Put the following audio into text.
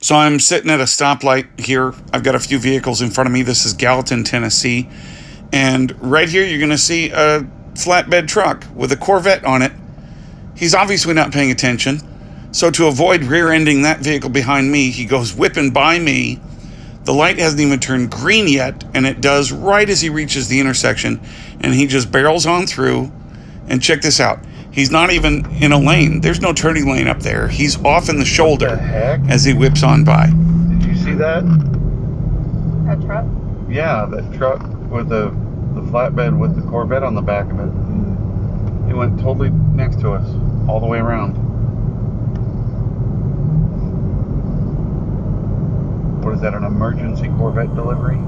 So I'm sitting at a stoplight here. I've got a few vehicles in front of me. This is Gallatin, Tennessee. And right here, you're going to see a flatbed truck with a Corvette on it. He's obviously not paying attention. So to avoid rear-ending that vehicle behind me, he goes whipping by me. The light hasn't even turned green yet, and it does right as he reaches the intersection. And he just barrels on through. And check this out. He's not even in a lane. There's no turning lane up there. He's off in the shoulder as he whips on by. Did you see that? That truck? Yeah, that truck with the flatbed with the Corvette on the back of it. He went totally next to us, all the way around. What is that, an emergency Corvette delivery?